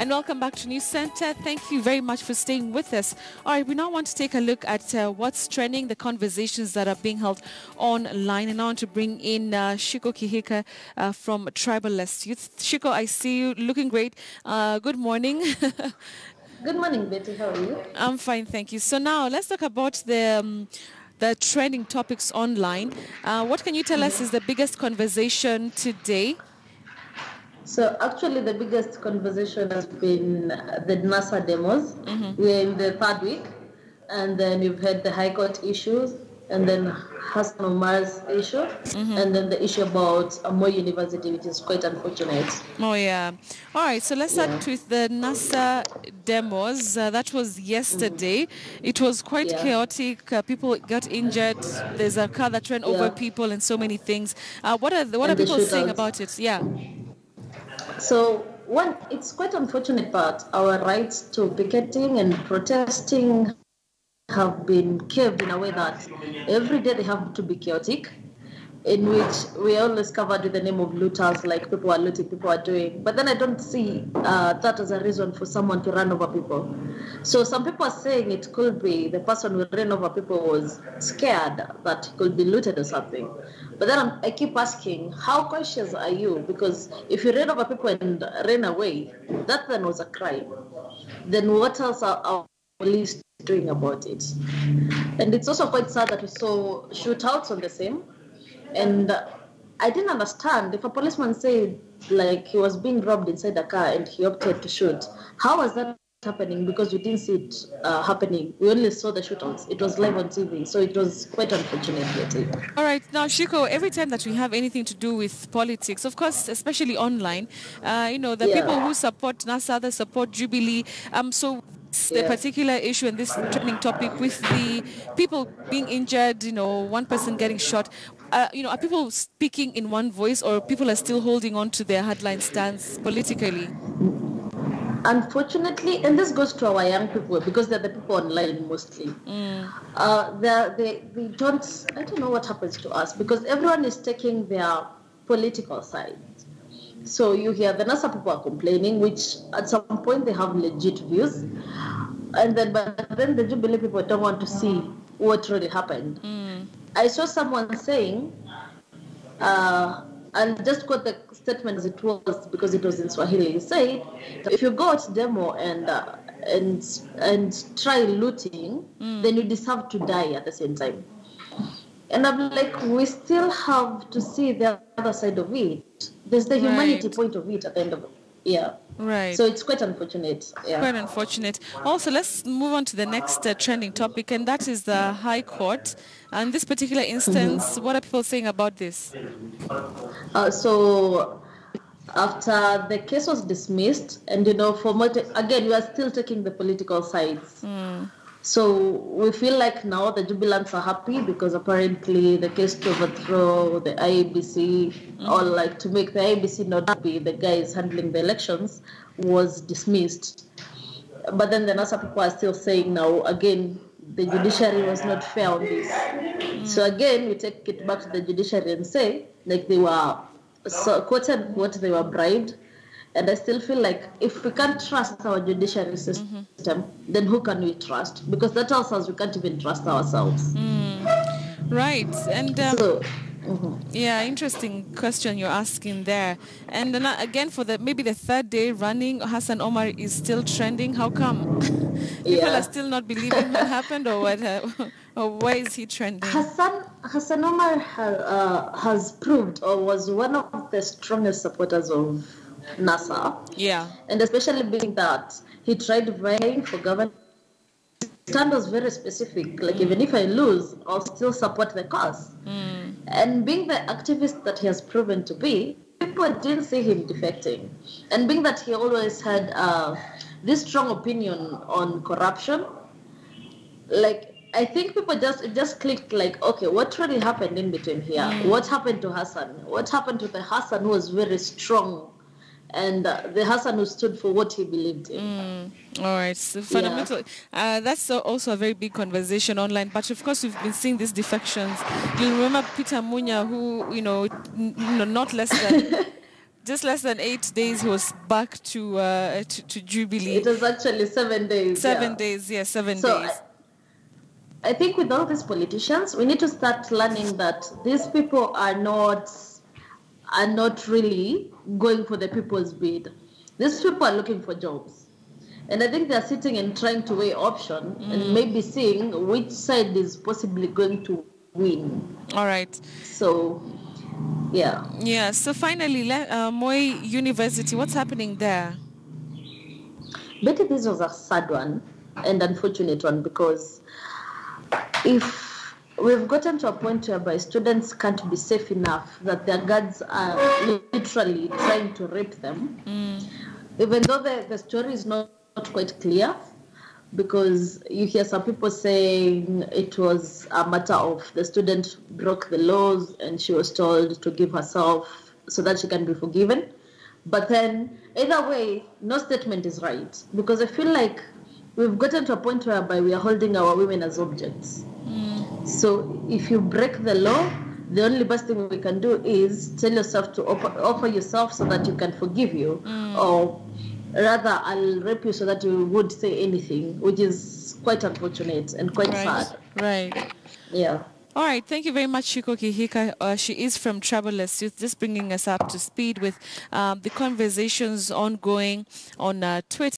and welcome back to News Center. Thank you very much for staying with us. All right, we now want to take a look at what's trending, the conversations that are being held online. And I want to bring in Shiko Kihika from Tribalist Youth. Shiko, I see you looking great. Good morning. Good morning, Betty. How are you? I'm fine, thank you. So now let's talk about the trending topics online. What can you tell us is the biggest conversation today? So actually the biggest conversation has been the NASA demos. We're in the third week, and then you've had the High Court issues, and then Hassan Omar's issue, and then the issue about Moi University, which is quite unfortunate. Oh, yeah. All right, so let's start with the NASA demos. That was yesterday. It was quite chaotic. People got injured. There's a car that ran over people and so many things. What are people saying about it? Yeah. So one, it's quite unfortunate, but our rights to picketing and protesting have been caved in a way that every day they have to be chaotic, in which we are always covered with the name of looters, like people are looting, people are doing. But then I don't see that as a reason for someone to run over people. So some people are saying it could be the person who ran over people was scared that he could be looted or something. But then I keep asking, how conscious are you? Because if you ran over people and ran away, that then was a crime. Then what else are our police doing about it? And it's also quite sad that we saw shootouts on the same. And I didn't understand, if a policeman said like he was being robbed inside a car and he opted to shoot, how was that happening? Because we didn't see it happening. We only saw the shootouts. It was live on TV, so it was quite unfortunate. All right, now Shiko, every time that we have anything to do with politics, of course, especially online, the people who support NASA, others support Jubilee. So the particular issue and this trending topic with the people being injured, one person getting shot. Are people speaking in one voice, or people are still holding on to their hardline stance politically? Unfortunately, and this goes to our young people because they're the people online mostly. They don't. I don't know what happens to us because everyone is taking their political side. So you hear the NASA people are complaining, which at some point they have legit views, but then the Jubilee people don't want to see what really happened. I saw someone saying, I'll just quote the statement as it was because it was in Swahili. He said, if you go to demo and try looting, then you deserve to die at the same time. And I'm like, we still have to see the other side of it. There's the humanity point of it at the end of it. Yeah. Right. So it's quite unfortunate. Yeah. Quite unfortunate. Also, let's move on to the next trending topic, and that is the High Court. And this particular instance, what are people saying about this? So after the case was dismissed, and again, we are still taking the political sides. So we feel like now the Jubilants are happy because apparently the case to overthrow the IEBC or like to make the IEBC not be the guys handling the elections was dismissed. But then the NASA people are still saying now, again, the judiciary was not fair on this. So again, we take it back to the judiciary and say, like they were, quote unquote, they were bribed. And I still feel like if we can't trust our judiciary system, then who can we trust? Because that tells us we can't even trust ourselves. Right. And yeah, interesting question you're asking there. And then again, for maybe the third day running, Hassan Omar is still trending. How come? People are still not believing what happened, or what? Or why is he trending? Hassan Omar has proved, or was one of the strongest supporters of NASA. Yeah. And especially being that he tried vying for government. His stand was very specific. Like, even if I lose, I'll still support the cause. And being the activist that he has proven to be, people didn't see him defecting. And being that he always had this strong opinion on corruption, like, I think people just clicked like, okay, what really happened in between here? What happened to Hassan? What happened to the Hassan who was very strong? And the Hassan who stood for what he believed in. All right, so fundamental. That's also a very big conversation online. But of course, we've been seeing these defections. You remember Peter Munya, who, not less than just less than 8 days, he was back to Jubilee. It was actually 7 days. 7 days, yes, 7 So days. I think with all these politicians, we need to start learning that these people are not really going for the people's bid. These people are looking for jobs. And I think they're sitting and trying to weigh options and maybe seeing which side is possibly going to win. All right. So, yeah. Yeah, so finally, Moi University, what's happening there? Betty, this was a sad one and unfortunate one, because if we've gotten to a point whereby students can't be safe enough that their guards are literally trying to rape them, even though the story is not quite clear, because you hear some people saying it was a matter of the student broke the laws and she was told to give herself so that she can be forgiven. But then either way, no statement is right, because I feel like we've gotten to a point whereby we are holding our women as objects. So if you break the law, the only best thing we can do is tell yourself to offer yourself so that you can forgive you, or rather I'll rape you so that you would say anything, which is quite unfortunate and quite sad. Right. Yeah. All right. Thank you very much, Shiko Kihika. She is from Travelers Youth, just bringing us up to speed with the conversations ongoing on Twitter.